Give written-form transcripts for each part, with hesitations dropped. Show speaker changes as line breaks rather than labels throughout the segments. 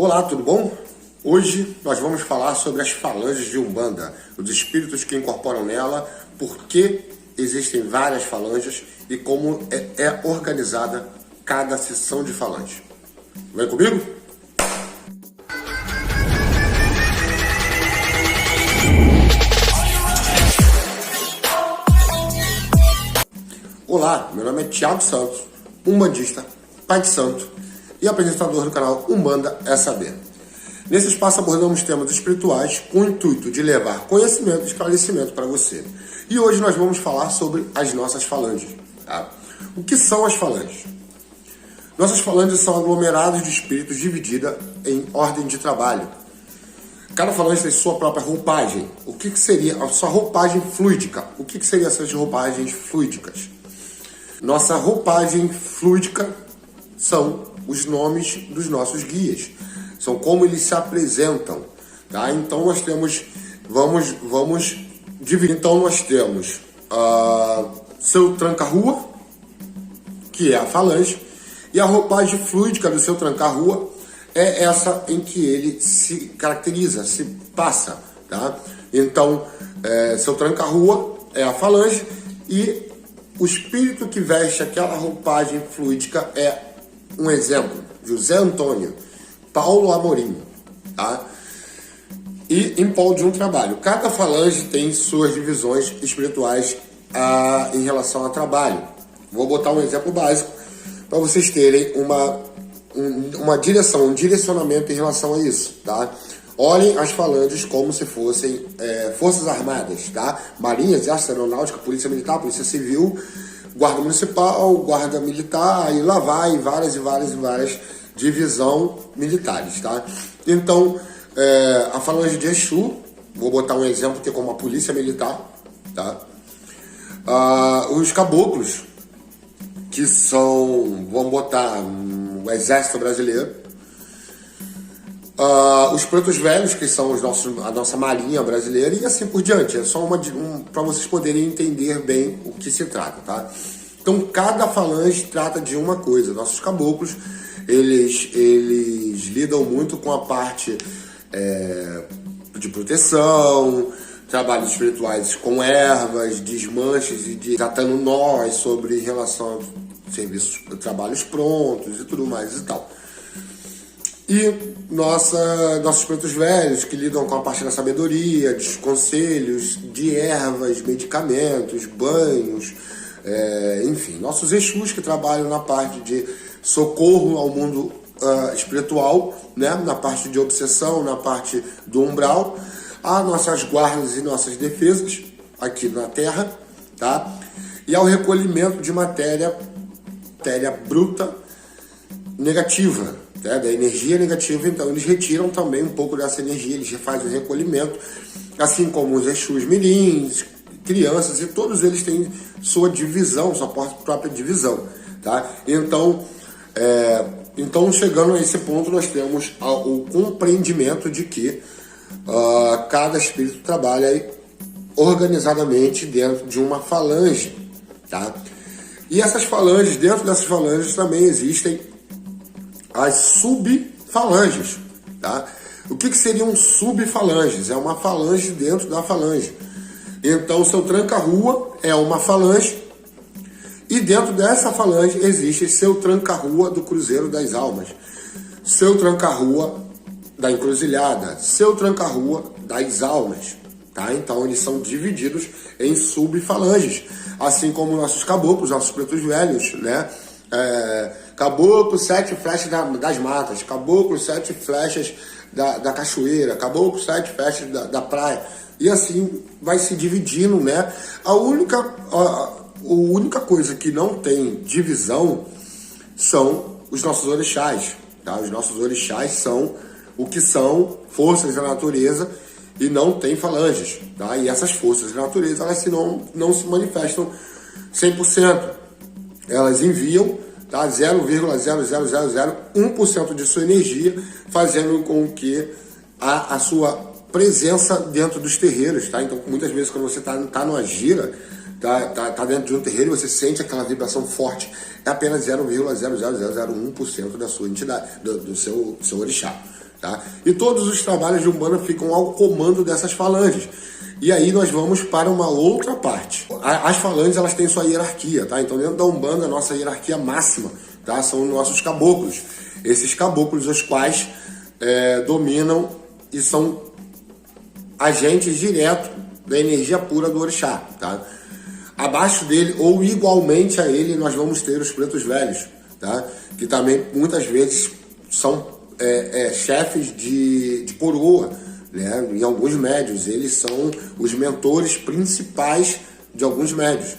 Olá, tudo bom? Hoje nós vamos falar sobre as falanges de Umbanda, os espíritos que incorporam nela, por que existem várias falanges e como é organizada cada seção de falange. Vem comigo? Olá, meu nome é Thiago Santos, umbandista, pai de santo e apresentador do canal Umbanda é Saber. Nesse espaço abordamos temas espirituais com o intuito de levar conhecimento e esclarecimento para você. E hoje nós vamos falar sobre as nossas falanges. Tá? O que são as falanges? Nossas falanges são aglomerados de espíritos divididas em ordem de trabalho. Cada falange tem sua própria roupagem. O que seria a sua roupagem fluídica? O que seriam essas roupagens fluídicas? Nossa roupagem fluídica são os nomes dos nossos guias. São como eles se apresentam. Tá? Então nós temos... Vamos dividir. Então nós temos seu tranca-rua, que é a falange, e a roupagem fluídica do seu tranca-rua é essa em que ele se caracteriza, se passa. Tá? Então, seu tranca-rua é a falange e o espírito que veste aquela roupagem fluídica é um exemplo, José Antônio, Paulo Amorim, tá? E em prol de um trabalho. Cada falange tem suas divisões espirituais em relação ao trabalho. Vou botar um exemplo básico para vocês terem uma direção, um direcionamento em relação a isso, tá? Olhem as falanges como se fossem forças armadas, tá? Marinha, Exército, Aeronáutica, Polícia Militar, Polícia Civil, Guarda Municipal, Guarda Militar, e lá vai várias divisão militares, tá? Então, a falange de Exu, vou botar um exemplo que é como a Polícia Militar, tá? Os caboclos, que são, vamos botar, o Exército Brasileiro, os pretos velhos, que são a nossa marinha brasileira, e assim por diante. É só para vocês poderem entender bem o que se trata, tá? Então, cada falange trata de uma coisa. Nossos caboclos, eles lidam muito com a parte de proteção, trabalhos espirituais com ervas, desmanches e tratando nós sobre relação a serviços, trabalhos prontos e tudo mais e tal. E nossos pretos velhos, que lidam com a parte da sabedoria, dos conselhos, de ervas, medicamentos, banhos, enfim. Nossos Exus, que trabalham na parte de socorro ao mundo espiritual, né? Na parte de obsessão, na parte do umbral. As nossas guardas e nossas defesas aqui na Terra, tá? E ao recolhimento de matéria bruta negativa, da energia negativa. Então eles retiram também um pouco dessa energia, eles fazem o recolhimento, assim como os Exus mirins, crianças, e todos eles têm sua divisão, sua própria divisão, tá? Então, chegando a esse ponto, nós temos o compreendimento de que cada espírito trabalha organizadamente dentro de uma falange, tá? E essas falanges, dentro dessas falanges também existem as subfalanges, tá? O que seriam subfalanges? É uma falange dentro da falange. Então, seu tranca-rua é uma falange e dentro dessa falange existe seu tranca-rua do Cruzeiro das Almas, seu tranca-rua da Encruzilhada, seu tranca-rua das Almas, tá? Então, eles são divididos em subfalanges, assim como nossos caboclos, nossos pretos velhos, né? Caboclo, 7 flechas das matas, caboclo, 7 flechas da cachoeira, caboclo, 7 flechas da praia, e assim vai se dividindo, né? A única coisa que não tem divisão são os nossos orixás, tá? Os nossos orixás são o que são forças da natureza e não tem falanges, tá? E essas forças da natureza, elas não se manifestam 100%. Elas enviam, tá? 0,00001% de sua energia, fazendo com que a sua presença dentro dos terreiros, tá? Então, muitas vezes, quando você tá numa gira, tá dentro de um terreiro e você sente aquela vibração forte, é apenas 0,00001% da sua entidade, do seu orixá, tá? E todos os trabalhos de Umbanda ficam ao comando dessas falanges. E aí nós vamos para uma outra parte. As falanges, elas têm sua hierarquia, tá? Então dentro da Umbanda, a nossa hierarquia máxima, tá? São os nossos caboclos. Esses caboclos, os quais dominam e são agentes diretos da energia pura do orixá, tá? Abaixo dele, ou igualmente a ele, nós vamos ter os pretos velhos, tá? Que também, muitas vezes, são chefes de coroa, né? Em alguns médios. Eles são os mentores principais de alguns médios.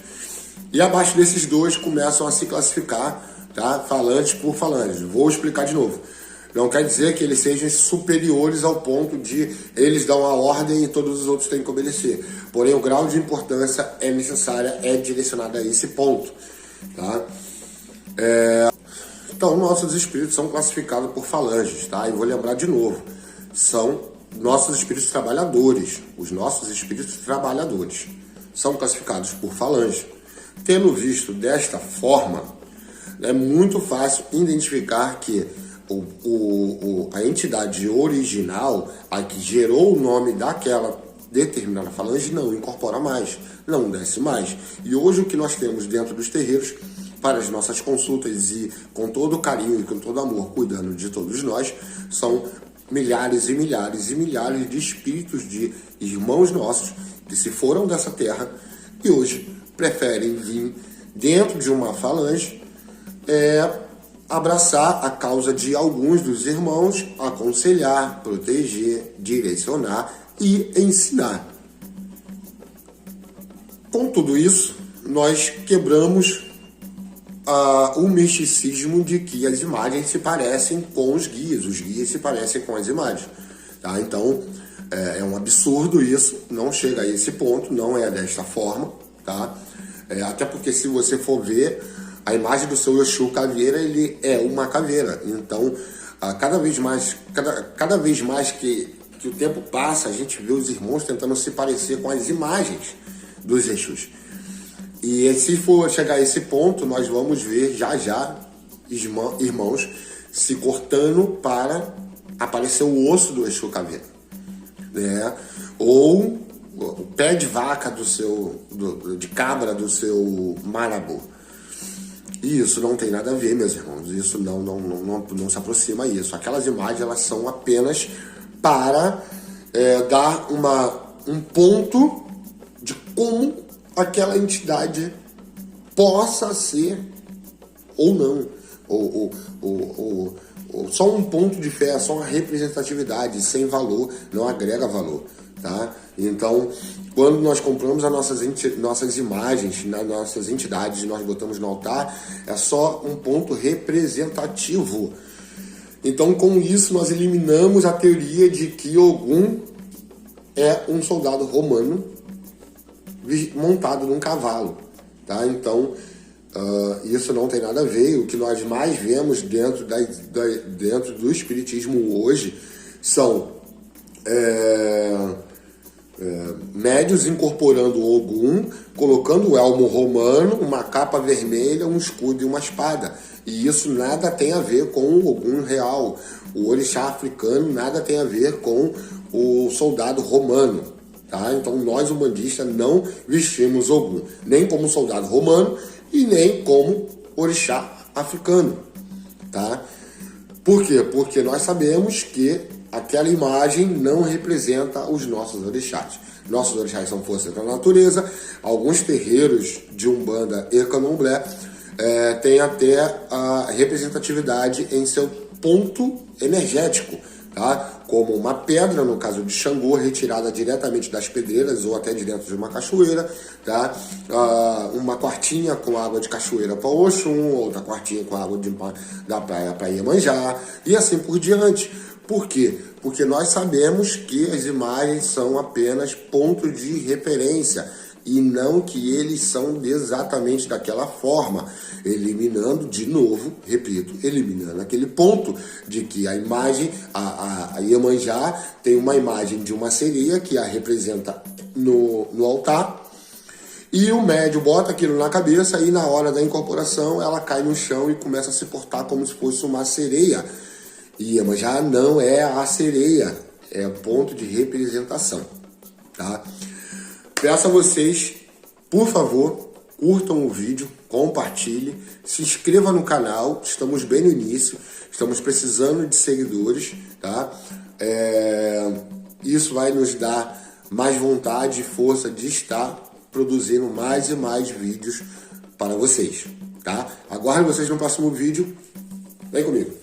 E abaixo desses dois começam a se classificar, tá? Falantes por falantes. Vou explicar de novo. Não quer dizer que eles sejam superiores ao ponto de eles dão a ordem e todos os outros têm que obedecer. Porém, o grau de importância é necessária, é direcionado a esse ponto, tá? Então, nossos espíritos são classificados por falanges, tá? E vou lembrar de novo, são nossos espíritos trabalhadores. Os nossos espíritos trabalhadores são classificados por falange. Tendo visto desta forma, é muito fácil identificar que a entidade original, a que gerou o nome daquela determinada falange, não incorpora mais, não desce mais. E hoje o que nós temos dentro dos terreiros, para as nossas consultas e com todo carinho e com todo amor, cuidando de todos nós, são milhares e milhares e milhares de espíritos de irmãos nossos que se foram dessa terra e hoje preferem vir dentro de uma falange, abraçar a causa de alguns dos irmãos, aconselhar, proteger, direcionar e ensinar. Com tudo isso, nós quebramos o misticismo de que as imagens se parecem com os guias se parecem com as imagens. Tá? Então, é um absurdo isso, não chega a esse ponto, não é desta forma. Tá? Até porque se você for ver, a imagem do seu Exu caveira, ele é uma caveira. Então, cada vez mais que o tempo passa, a gente vê os irmãos tentando se parecer com as imagens dos Exus. E se for chegar a esse ponto, nós vamos ver já irmãos se cortando para aparecer o osso do Exu caveira, né? Ou o pé de vaca de cabra do seu marabô. E isso não tem nada a ver, meus irmãos. Isso não se aproxima a isso. Aquelas imagens, elas são apenas para dar um ponto de como aquela entidade possa ser ou não. Ou só um ponto de fé, só uma representatividade sem valor, não agrega valor. Tá? Então, quando nós compramos as nossas imagens nas nossas entidades, nós botamos no altar, é só um ponto representativo. Então, com isso, nós eliminamos a teoria de que Ogum é um soldado romano montado num cavalo. Tá? Então, isso não tem nada a ver. O que nós mais vemos dentro do espiritismo hoje são médios incorporando o Ogum, colocando o elmo romano, uma capa vermelha, um escudo e uma espada. E isso nada tem a ver com o Ogum real. O orixá africano nada tem a ver com o soldado romano. Tá? Então nós, umbandistas, não vestimos Ogum, nem como soldado romano e nem como orixá africano. Tá? Por quê? Porque nós sabemos que aquela imagem não representa os nossos orixás. Nossos orixás são forças da natureza. Alguns terreiros de Umbanda e Candomblé têm até a representatividade em seu ponto energético, tá? Como uma pedra, no caso de Xangô, retirada diretamente das pedreiras ou até de dentro de uma cachoeira, tá? Uma quartinha com água de cachoeira para Oxum, outra quartinha com água da praia para Iemanjá, e assim por diante. Por quê? Porque nós sabemos que as imagens são apenas pontos de referência e não que eles são exatamente daquela forma, eliminando de novo, repito, eliminando aquele ponto de que a imagem, a Iemanjá tem uma imagem de uma sereia que a representa no altar, e o médium bota aquilo na cabeça e na hora da incorporação ela cai no chão e começa a se portar como se fosse uma sereia. Iemanjá não é a sereia, é ponto de representação, tá? Peço a vocês, por favor, curtam o vídeo, compartilhem, se inscreva no canal, estamos bem no início, estamos precisando de seguidores, tá? Isso vai nos dar mais vontade e força de estar produzindo mais e mais vídeos para vocês, tá? Aguardo vocês no próximo vídeo, vem comigo.